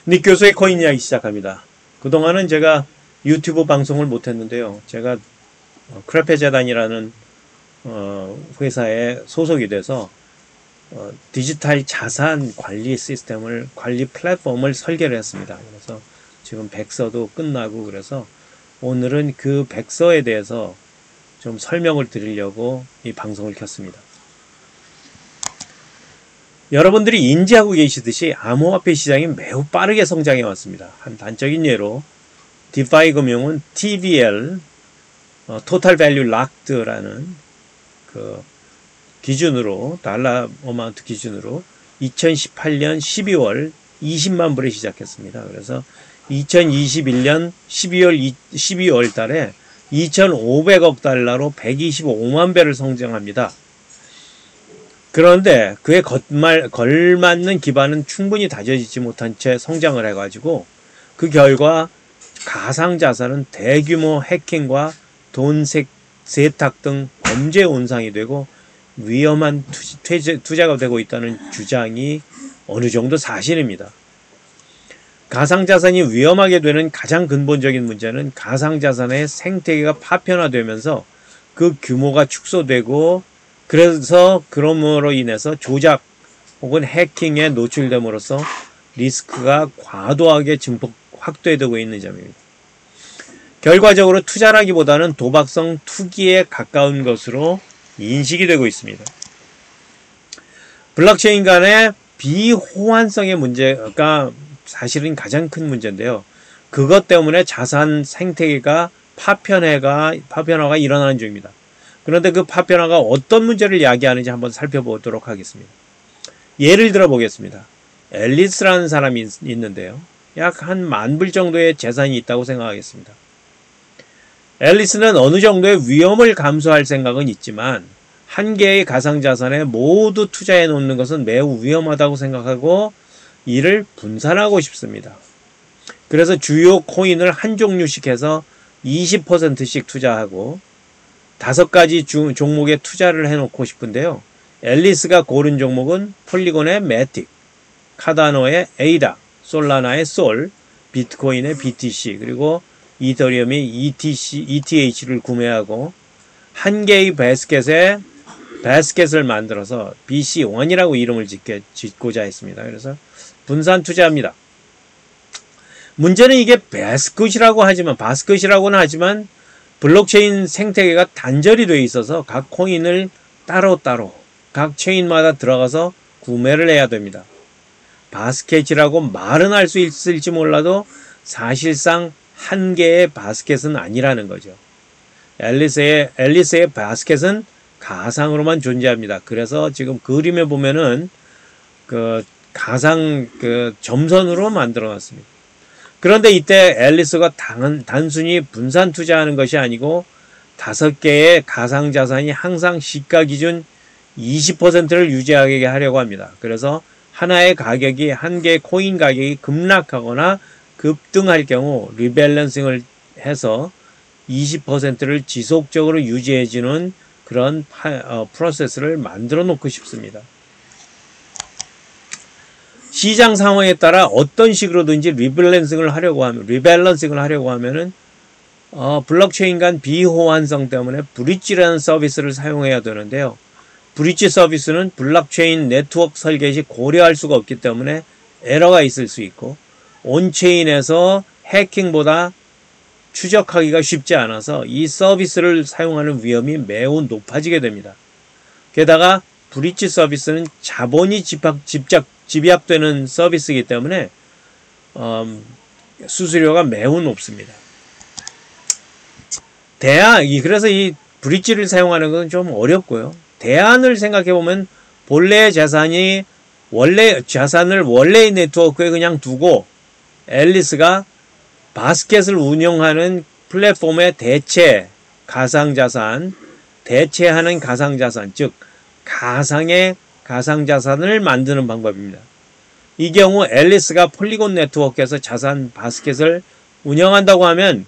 닉 교수의 코인 이야기 시작합니다. 그동안은 제가 유튜브 방송을 못했는데요. 제가 크레페 재단이라는 회사에 소속이 돼서 디지털 자산 관리 시스템을, 관리 플랫폼을 설계를 했습니다. 그래서 지금 백서도 끝나고, 그래서 오늘은 그 백서에 대해서 좀 설명을 드리려고 이 방송을 켰습니다. 여러분들이 인지하고 계시듯이 암호화폐 시장이 매우 빠르게 성장해 왔습니다. 한 단적인 예로 디파이 금융은 TVL, Total Value Locked라는 그 기준으로, 달러 어마운트 기준으로 2018년 12월 20만 불에 시작했습니다. 그래서 2021년 12월 달에 2,500억 달러로 125만 배를 성장합니다. 그런데 그에 걸맞는 기반은 충분히 다져지지 못한 채 성장을 해가지고 그 결과 가상자산은 대규모 해킹과 돈 세탁 등 범죄 온상이 되고 위험한 투자가 되고 있다는 주장이 어느 정도 사실입니다. 가상자산이 위험하게 되는 가장 근본적인 문제는 가상자산의 생태계가 파편화되면서 그 규모가 축소되고, 그래서 그럼으로 인해서 조작 혹은 해킹에 노출됨으로써 리스크가 과도하게 증폭 확대되고 있는 점입니다. 결과적으로 투자라기보다는 도박성 투기에 가까운 것으로 인식이 되고 있습니다. 블록체인 간의 비호환성의 문제가 사실은 가장 큰 문제인데요. 그것 때문에 자산 생태계가 파편화가 일어나는 중입니다. 그런데 그 파편화가 어떤 문제를 야기하는지 한번 살펴보도록 하겠습니다. 예를 들어 보겠습니다. 앨리스라는 사람이 있는데요. 약 한 10,000불 정도의 재산이 있다고 생각하겠습니다. 앨리스는 어느 정도의 위험을 감수할 생각은 있지만 한 개의 가상자산에 모두 투자해 놓는 것은 매우 위험하다고 생각하고 이를 분산하고 싶습니다. 그래서 주요 코인을 한 종류씩 해서 20%씩 투자하고 5가지 종목에 투자를 해놓고 싶은데요. 앨리스가 고른 종목은 폴리곤의 매틱, 카다노의 에이다, 솔라나의 솔, 비트코인의 BTC, 그리고 이더리움의 ETH를 구매하고 한 개의 바스켓을 만들어서 BC1이라고 이름을 짓고자 했습니다. 그래서 분산 투자합니다. 문제는 이게 바스켓이라고는 하지만 블록체인 생태계가 단절이 되어 있어서 각 코인을 따로따로 각 체인마다 들어가서 구매를 해야 됩니다. 바스켓이라고 말은 할 수 있을지 몰라도 사실상 한 개의 바스켓은 아니라는 거죠. 앨리스의 바스켓은 가상으로만 존재합니다. 그래서 지금 그림에 보면은 그 가상 점선으로 만들어 놨습니다. 그런데 이때 앨리스가 단순히 분산 투자하는 것이 아니고 5개의 가상자산이 항상 시가 기준 20%를 유지하게 하려고 합니다. 그래서 하나의 가격이, 한 개의 코인 가격이 급락하거나 급등할 경우 리밸런싱을 해서 20%를 지속적으로 유지해주는 그런 프로세스를 만들어 놓고 싶습니다. 시장 상황에 따라 어떤 식으로든지 리밸런싱을 하려고 하면은 블록체인 간 비호환성 때문에 브릿지라는 서비스를 사용해야 되는데요. 브릿지 서비스는 블록체인 네트워크 설계 시 고려할 수가 없기 때문에 에러가 있을 수 있고, 온체인에서 해킹보다 추적하기가 쉽지 않아서 이 서비스를 사용하는 위험이 매우 높아지게 됩니다. 게다가 브릿지 서비스는 자본이 집약되는 서비스이기 때문에 수수료가 매우 높습니다. 그래서 이 브릿지를 사용하는 것은 좀 어렵고요. 대안을 생각해보면 본래의 자산을 원래의 네트워크에 그냥 두고 앨리스가 바스켓을 운영하는 플랫폼의 대체하는 가상자산, 즉 가상의 가상자산을 만드는 방법입니다. 이 경우 앨리스가 폴리곤 네트워크에서 자산 바스켓을 운영한다고 하면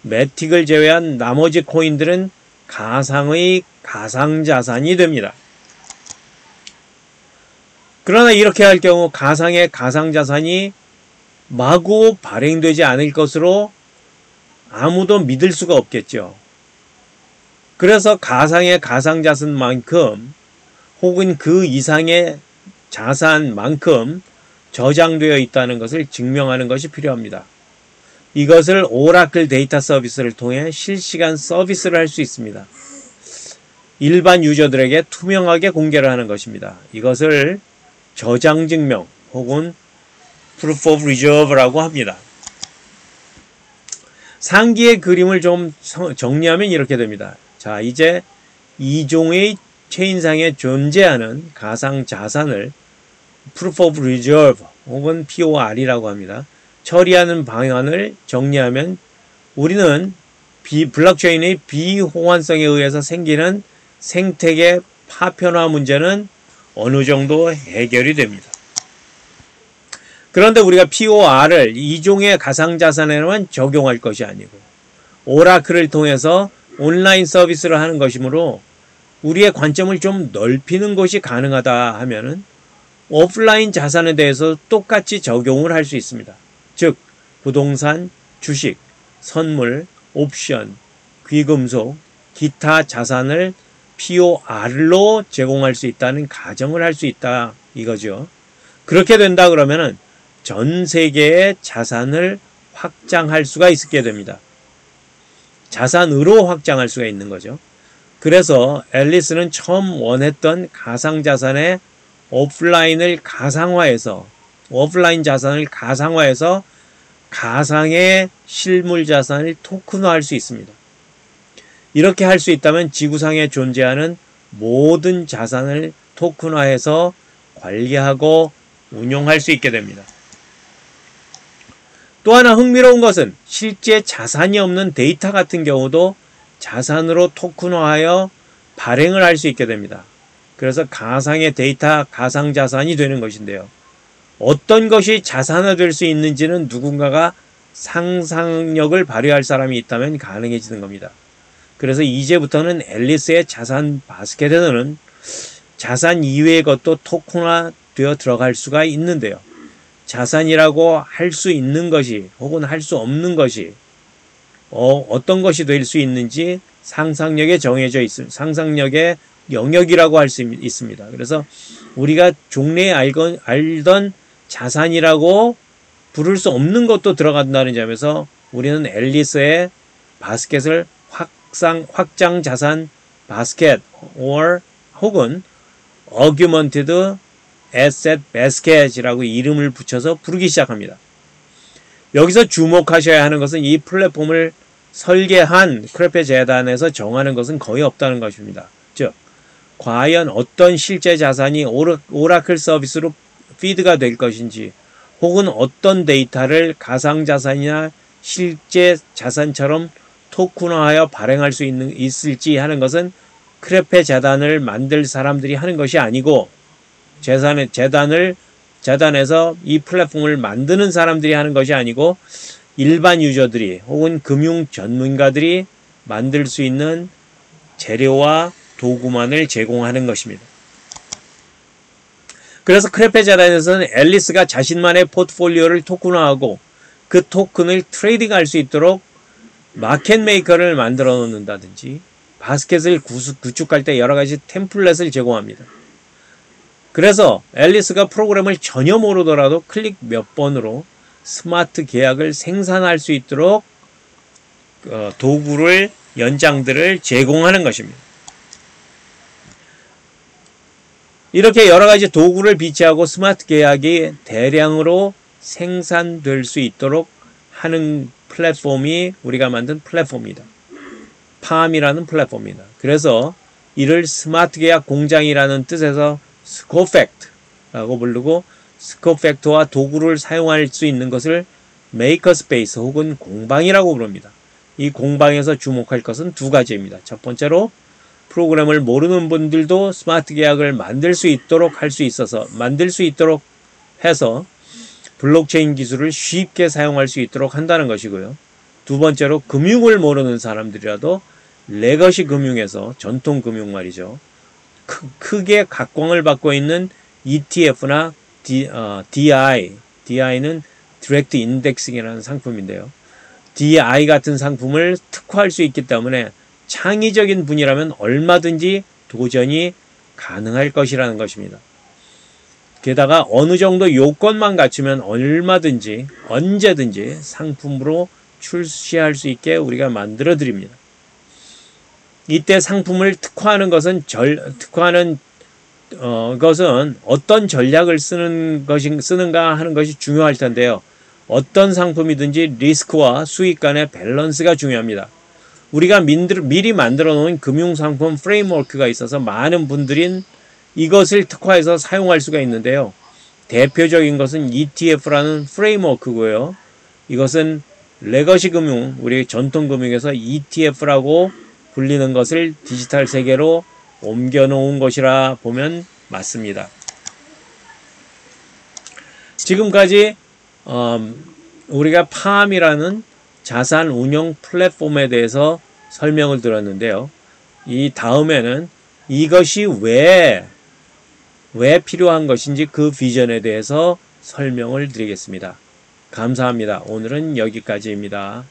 매틱을 제외한 나머지 코인들은 가상의 가상자산이 됩니다. 그러나 이렇게 할 경우 가상의 가상자산이 마구 발행되지 않을 것으로 아무도 믿을 수가 없겠죠. 그래서 가상의 가상자산만큼 혹은 그 이상의 자산만큼 저장되어 있다는 것을 증명하는 것이 필요합니다. 이것을 오라클 데이터 서비스를 통해 실시간 서비스를 할 수 있습니다. 일반 유저들에게 투명하게 공개를 하는 것입니다. 이것을 저장 증명 혹은 Proof of Reserve라고 합니다. 상기의 그림을 좀 정리하면 이렇게 됩니다. 자, 이제 이종의 체인상에 존재하는 가상 자산을 Proof of Reserve 혹은 POR이라고 합니다. 처리하는 방안을 정리하면 우리는 블록체인의 비호환성에 의해서 생기는 생태계 파편화 문제는 어느 정도 해결이 됩니다. 그런데 우리가 POR을 이종의 가상자산에만 적용할 것이 아니고 오라클을 통해서 온라인 서비스를 하는 것이므로 우리의 관점을 좀 넓히는 것이 가능하다 하면은 오프라인 자산에 대해서 똑같이 적용을 할 수 있습니다. 즉 부동산, 주식, 선물, 옵션, 귀금속, 기타 자산을 POR로 제공할 수 있다는 가정을 할 수 있다 이거죠. 그렇게 된다 그러면은 전 세계의 자산을 확장할 수가 있게 됩니다. 자산으로 확장할 수가 있는 거죠. 그래서 앨리스는 처음 원했던 가상자산의 오프라인 자산을 가상화해서 가상의 실물 자산을 토큰화할 수 있습니다. 이렇게 할 수 있다면 지구상에 존재하는 모든 자산을 토큰화해서 관리하고 운용할 수 있게 됩니다. 또 하나 흥미로운 것은 실제 자산이 없는 데이터 같은 경우도 자산으로 토큰화하여 발행을 할 수 있게 됩니다. 그래서 가상의 데이터, 가상자산이 되는 것인데요. 어떤 것이 자산화될 수 있는지는 누군가가 상상력을 발휘할 사람이 있다면 가능해지는 겁니다. 그래서 이제부터는 앨리스의 자산 바스켓에는 자산 이외의 것도 토큰화되어 들어갈 수가 있는데요. 자산이라고 할 수 있는 것이 혹은 할 수 없는 것이 어떤 것이 될 수 있는지 상상력에 정해져 있습니다. 상상력의 영역이라고 할 수 있습니다. 그래서 우리가 종래에 알던 자산이라고 부를 수 없는 것도 들어간다는 점에서 우리는 앨리스의 바스켓을 확장 자산 바스켓 혹은 Augmented Asset Basket이라고 이름을 붙여서 부르기 시작합니다. 여기서 주목하셔야 하는 것은 이 플랫폼을 설계한 크레페 재단에서 정하는 것은 거의 없다는 것입니다. 즉 과연 어떤 실제 자산이 오라클 서비스로 피드가 될 것인지 혹은 어떤 데이터를 가상자산이나 실제 자산처럼 토큰화하여 발행할 수 있을지 하는 것은 크레페 재단을 만들 사람들이 하는 것이 아니고 재단에서 이 플랫폼을 만드는 사람들이 하는 것이 아니고 일반 유저들이 혹은 금융 전문가들이 만들 수 있는 재료와 도구만을 제공하는 것입니다. 그래서 크레페 재단에서는 앨리스가 자신만의 포트폴리오를 토큰화하고 그 토큰을 트레이딩할 수 있도록 마켓 메이커를 만들어 놓는다든지 바스켓을 구축할 때 여러 가지 템플릿을 제공합니다. 그래서 앨리스가 프로그램을 전혀 모르더라도 클릭 몇 번으로 스마트 계약을 생산할 수 있도록 도구를, 연장들을 제공하는 것입니다. 이렇게 여러 가지 도구를 비치하고 스마트 계약이 대량으로 생산될 수 있도록 하는 플랫폼이 우리가 만든 플랫폼입니다. 팜이라는 플랫폼입니다. 그래서 이를 스마트 계약 공장이라는 뜻에서 스코팩트라고 부르고 스코팩트와 도구를 사용할 수 있는 것을 메이커스페이스 혹은 공방이라고 부릅니다. 이 공방에서 주목할 것은 두 가지입니다. 첫 번째로 프로그램을 모르는 분들도 스마트 계약을 만들 수 있도록 해서 블록체인 기술을 쉽게 사용할 수 있도록 한다는 것이고요. 두 번째로 금융을 모르는 사람들이라도 레거시 금융에서 전통 금융 말이죠. 크게 각광을 받고 있는 ETF나 DI는 디렉트 인덱싱이라는 상품인데요. DI 같은 상품을 특화할 수 있기 때문에 창의적인 분이라면 얼마든지 도전이 가능할 것이라는 것입니다. 게다가 어느 정도 요건만 갖추면 얼마든지 언제든지 상품으로 출시할 수 있게 우리가 만들어 드립니다. 이때 상품을 특화하는 것은 어떤 전략을 쓰는가 하는 것이 중요할 텐데요. 어떤 상품이든지 리스크와 수익 간의 밸런스가 중요합니다. 우리가 미리 만들어 놓은 금융상품 프레임워크가 있어서 많은 분들이 이것을 특화해서 사용할 수가 있는데요. 대표적인 것은 ETF라는 프레임워크고요. 이것은 레거시 금융, 우리 전통 금융에서 ETF라고 불리는 것을 디지털 세계로 옮겨놓은 것이라 보면 맞습니다. 지금까지 우리가 팜이라는 자산 운용 플랫폼에 대해서 설명을 들었는데요. 이 다음에는 이것이 왜 필요한 것인지 그 비전에 대해서 설명을 드리겠습니다. 감사합니다. 오늘은 여기까지입니다.